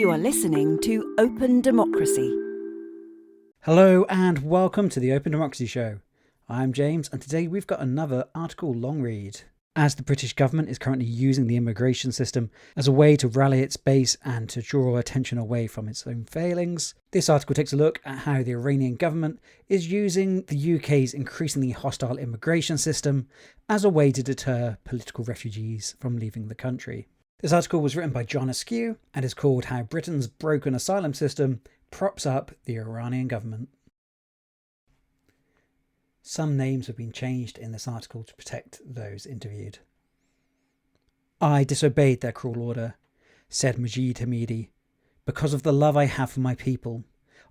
You are listening to Open Democracy. Hello and welcome to the Open Democracy Show. I'm James and today we've got another article long read. As the British government is currently using the immigration system as a way to rally its base and to draw attention away from its own failings, this article takes a look at how the Iranian government is using the UK's increasingly hostile immigration system as a way to deter political refugees from leaving the country. This article was written by John Askew and is called How Britain's Broken Asylum System Props Up the Iranian Government. Some names have been changed in this article to protect those interviewed. I disobeyed their cruel order, said Majid Hamidi. Because of the love I have for my people,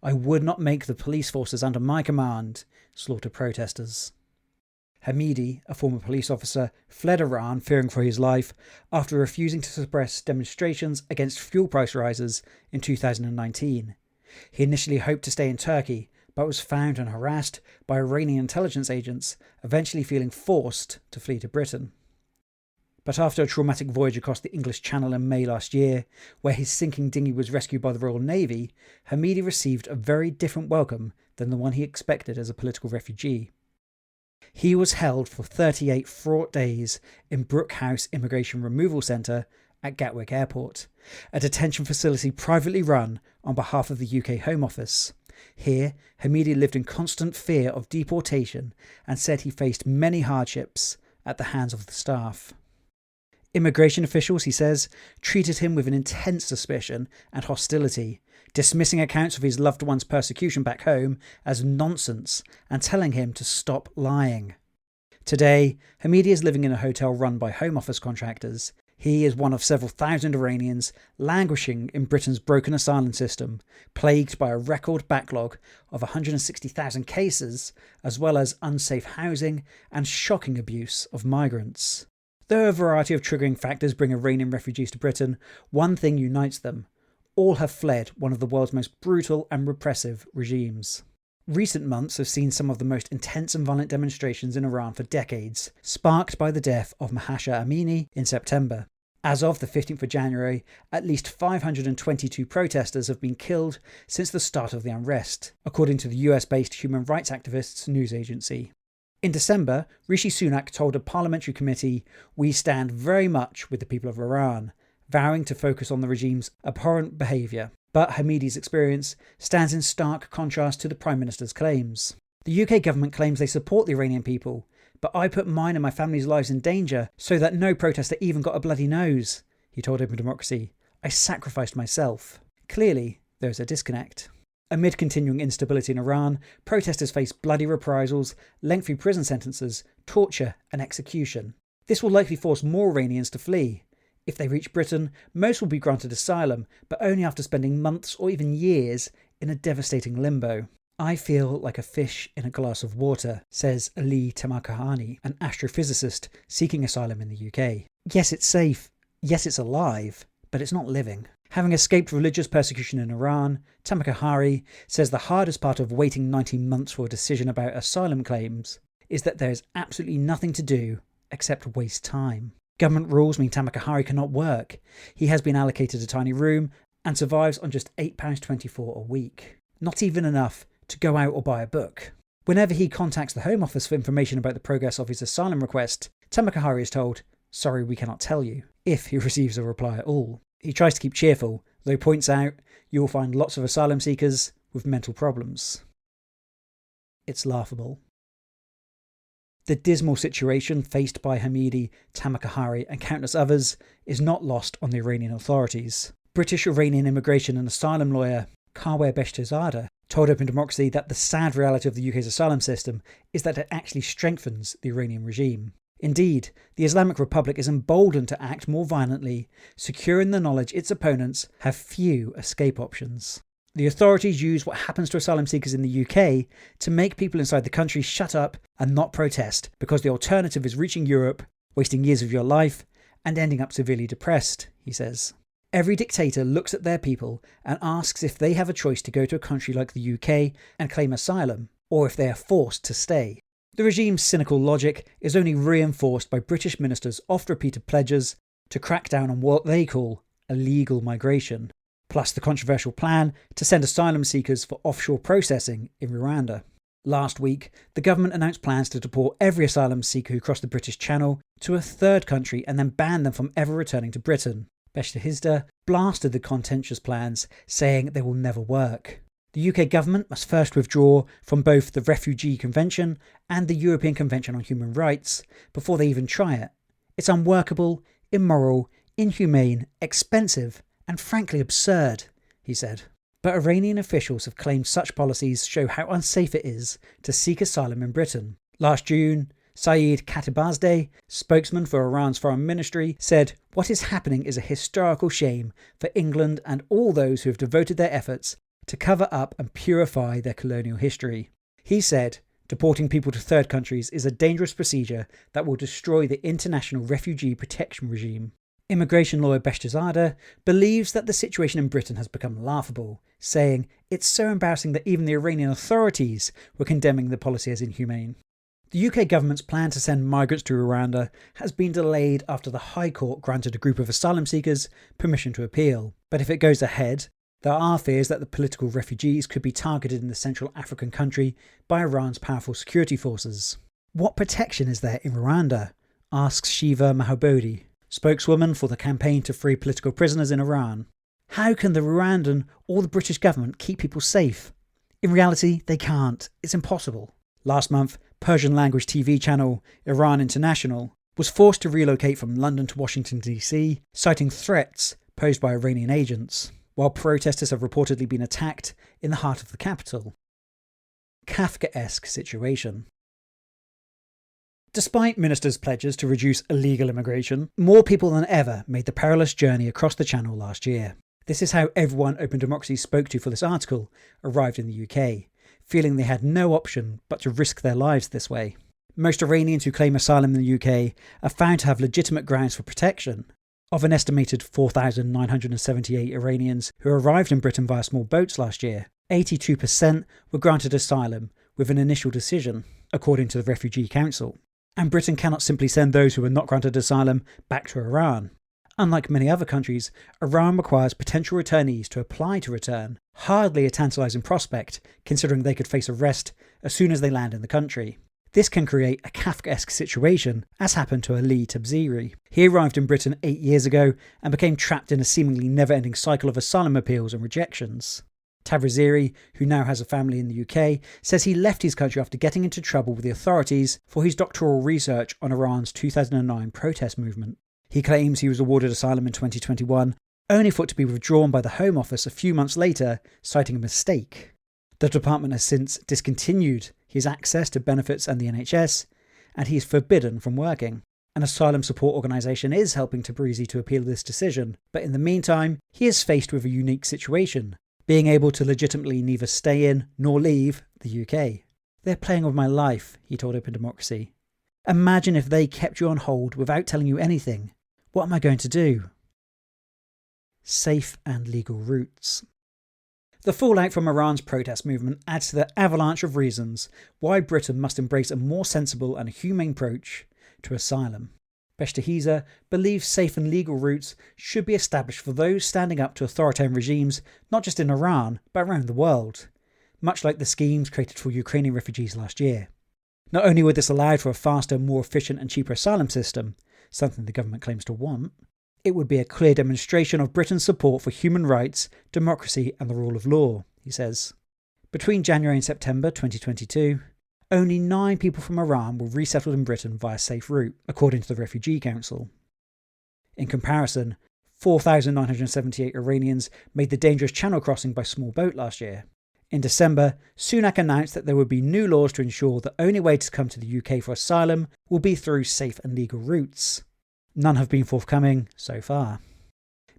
I would not make the police forces under my command slaughter protesters. Hamidi, a former police officer, fled Iran fearing for his life after refusing to suppress demonstrations against fuel price rises in 2019. He initially hoped to stay in Turkey, but was found and harassed by Iranian intelligence agents, eventually feeling forced to flee to Britain. But after a traumatic voyage across the English Channel in May last year, where his sinking dinghy was rescued by the Royal Navy, Hamidi received a very different welcome than the one he expected as a political refugee. He was held for 38 fraught days in Brook House Immigration Removal Centre at Gatwick Airport, a detention facility privately run on behalf of the UK Home Office. Here, Hamidi lived in constant fear of deportation and said he faced many hardships at the hands of the staff. Immigration officials, he says, treated him with an intense suspicion and hostility, dismissing accounts of his loved one's persecution back home as nonsense and telling him to stop lying. Today, Hamidi is living in a hotel run by Home Office contractors. He is one of several thousand Iranians languishing in Britain's broken asylum system, plagued by a record backlog of 160,000 cases, as well as unsafe housing and shocking abuse of migrants. Though a variety of triggering factors bring Iranian refugees to Britain, one thing unites them. All have fled one of the world's most brutal and repressive regimes. Recent months have seen some of the most intense and violent demonstrations in Iran for decades, sparked by the death of Mahsa Amini in September. As of the 15th of January, at least 522 protesters have been killed since the start of the unrest, according to the US-based human rights activists news agency. In December, Rishi Sunak told a parliamentary committee, "We stand very much with the people of Iran," vowing to focus on the regime's abhorrent behaviour. But Hamidi's experience stands in stark contrast to the Prime Minister's claims. The UK government claims they support the Iranian people, but I put mine and my family's lives in danger so that no protester even got a bloody nose, he told Open Democracy. I sacrificed myself. Clearly, there is a disconnect. Amid continuing instability in Iran, protesters face bloody reprisals, lengthy prison sentences, torture and execution. This will likely force more Iranians to flee. If they reach Britain, most will be granted asylum, but only after spending months or even years in a devastating limbo. I feel like a fish in a glass of water, says Ali Tamakahani, an astrophysicist seeking asylum in the UK. Yes, it's safe. Yes, it's alive, but it's not living. Having escaped religious persecution in Iran, Tamakahari says the hardest part of waiting 19 months for a decision about asylum claims is that there is absolutely nothing to do except waste time. Government rules mean Tamakahari cannot work. He has been allocated a tiny room and survives on just £8.24 a week. Not even enough to go out or buy a book. Whenever he contacts the Home Office for information about the progress of his asylum request, Tamakahari is told, "Sorry, we cannot tell you," if he receives a reply at all. He tries to keep cheerful, though points out you will find lots of asylum seekers with mental problems. It's laughable. The dismal situation faced by Hamidi, Tamakahari and countless others is not lost on the Iranian authorities. British-Iranian immigration and asylum lawyer Kaweh Beshtazadeh told Open Democracy that the sad reality of the UK's asylum system is that it actually strengthens the Iranian regime. Indeed, the Islamic Republic is emboldened to act more violently, secure in the knowledge its opponents have few escape options. The authorities use what happens to asylum seekers in the UK to make people inside the country shut up and not protest, because the alternative is reaching Europe, wasting years of your life, and ending up severely depressed, he says. Every dictator looks at their people and asks if they have a choice to go to a country like the UK and claim asylum, or if they are forced to stay. The regime's cynical logic is only reinforced by British ministers' oft-repeated pledges to crack down on what they call illegal migration. plus the controversial plan to send asylum seekers for offshore processing in Rwanda. Last week, the government announced plans to deport every asylum seeker who crossed the British Channel to a third country and then ban them from ever returning to Britain. Beşte blasted the contentious plans, saying they will never work. The UK government must first withdraw from both the Refugee Convention and the European Convention on Human Rights before they even try it. It's unworkable, immoral, inhumane, expensive, and frankly absurd, he said. But Iranian officials have claimed such policies show how unsafe it is to seek asylum in Britain. Last June, Saeed Khatibzadeh, spokesman for Iran's foreign ministry, said, "What is happening is a historical shame for England and all those who have devoted their efforts to cover up and purify their colonial history." He said, "Deporting people to third countries is a dangerous procedure that will destroy the international refugee protection regime." Immigration lawyer Beşte believes that the situation in Britain has become laughable, saying it's so embarrassing that even the Iranian authorities were condemning the policy as inhumane. The UK government's plan to send migrants to Rwanda has been delayed after the High Court granted a group of asylum seekers permission to appeal. But if it goes ahead, there are fears that the political refugees could be targeted in the Central African country by Iran's powerful security forces. What protection is there in Rwanda? Asks Shiva Mahabodhi, spokeswoman for the campaign to free political prisoners in Iran. How can the Rwandan or the British government keep people safe? In reality, they can't. It's impossible. Last month, Persian language TV channel Iran International was forced to relocate from London to Washington DC, citing threats posed by Iranian agents, while protesters have reportedly been attacked in the heart of the capital. Kafkaesque situation. Despite ministers' pledges to reduce illegal immigration, more people than ever made the perilous journey across the Channel last year. This is how everyone openDemocracy spoke to for this article arrived in the UK, feeling they had no option but to risk their lives this way. Most Iranians who claim asylum in the UK are found to have legitimate grounds for protection. Of an estimated 4,978 Iranians who arrived in Britain via small boats last year, 82% were granted asylum with an initial decision, according to the Refugee Council. And Britain cannot simply send those who were not granted asylum back to Iran. Unlike many other countries, Iran requires potential returnees to apply to return, hardly a tantalising prospect, considering they could face arrest as soon as they land in the country. This can create a Kafkaesque situation, as happened to Ali Tabziri. He arrived in Britain 8 years ago and became trapped in a seemingly never-ending cycle of asylum appeals and rejections. Tabziri, who now has a family in the UK, says he left his country after getting into trouble with the authorities for his doctoral research on Iran's 2009 protest movement. He claims he was awarded asylum in 2021, only for it to be withdrawn by the Home Office a few months later, citing a mistake. The department has since discontinued his access to benefits and the NHS, and he is forbidden from working. An asylum support organisation is helping Tabrizi to appeal this decision, but in the meantime, he is faced with a unique situation, being able to legitimately neither stay in nor leave the UK. "They're playing with my life," he told openDemocracy. "Imagine if they kept you on hold without telling you anything. What am I going to do?" Safe and legal routes. The fallout from Iran's protest movement adds to the avalanche of reasons why Britain must embrace a more sensible and humane approach to asylum. Beşte believes safe and legal routes should be established for those standing up to authoritarian regimes, not just in Iran, but around the world, much like the schemes created for Ukrainian refugees last year. Not only would this allow for a faster, more efficient and cheaper asylum system, something the government claims to want, it would be a clear demonstration of Britain's support for human rights, democracy and the rule of law, he says. Between January and September 2022, only 9 people from Iran were resettled in Britain via safe route, according to the Refugee Council. In comparison, 4,978 Iranians made the dangerous channel crossing by small boat last year. In December, Sunak announced that there would be new laws to ensure the only way to come to the UK for asylum will be through safe and legal routes. None have been forthcoming so far.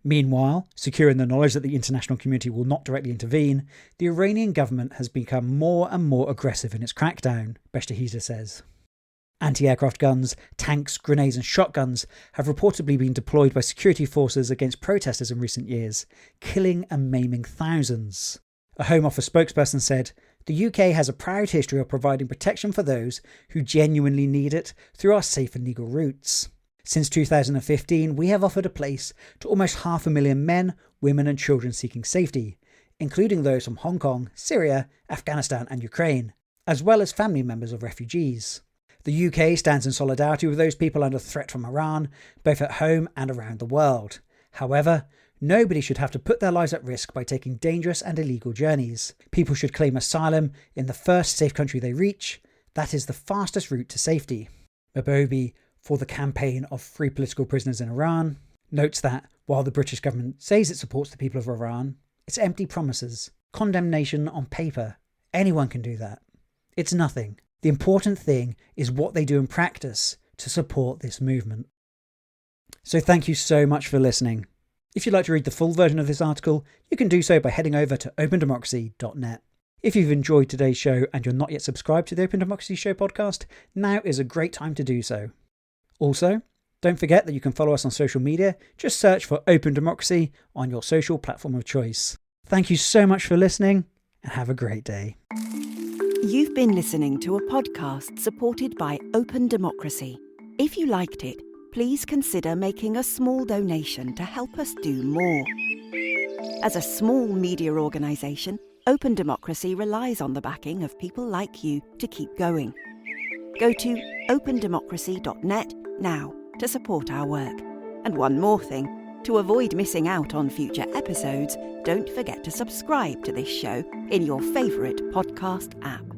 Meanwhile, secure in the knowledge that the international community will not directly intervene, the Iranian government has become more and more aggressive in its crackdown, Beşte says. Anti-aircraft guns, tanks, grenades and shotguns have reportedly been deployed by security forces against protesters in recent years, killing and maiming thousands. A Home Office spokesperson said, "The UK has a proud history of providing protection for those who genuinely need it through our safe and legal routes. Since 2015, we have offered a place to almost 500,000 men, women and children seeking safety, including those from Hong Kong, Syria, Afghanistan and Ukraine, as well as family members of refugees. The UK stands in solidarity with those people under threat from Iran, both at home and around the world. However, nobody should have to put their lives at risk by taking dangerous and illegal journeys. People should claim asylum in the first safe country they reach. That is the fastest route to safety. Mabobi, for the Campaign of Free Political Prisoners in Iran, notes that while the British government says it supports the people of Iran, it's empty promises, condemnation on paper. Anyone can do that. It's nothing. The important thing is what they do in practice to support this movement. So thank you so much for listening. If you'd like to read the full version of this article, you can do so by heading over to openDemocracy.net. If you've enjoyed today's show and you're not yet subscribed to the Open Democracy Show podcast, now is a great time to do so. Also, don't forget that you can follow us on social media. Just search for Open Democracy on your social platform of choice. Thank you so much for listening and have a great day. You've been listening to a podcast supported by Open Democracy. If you liked it, please consider making a small donation to help us do more. As a small media organisation, Open Democracy relies on the backing of people like you to keep going. Go to openDemocracy.net now to support our work. And one more thing, to avoid missing out on future episodes, don't forget to subscribe to this show in your favourite podcast app.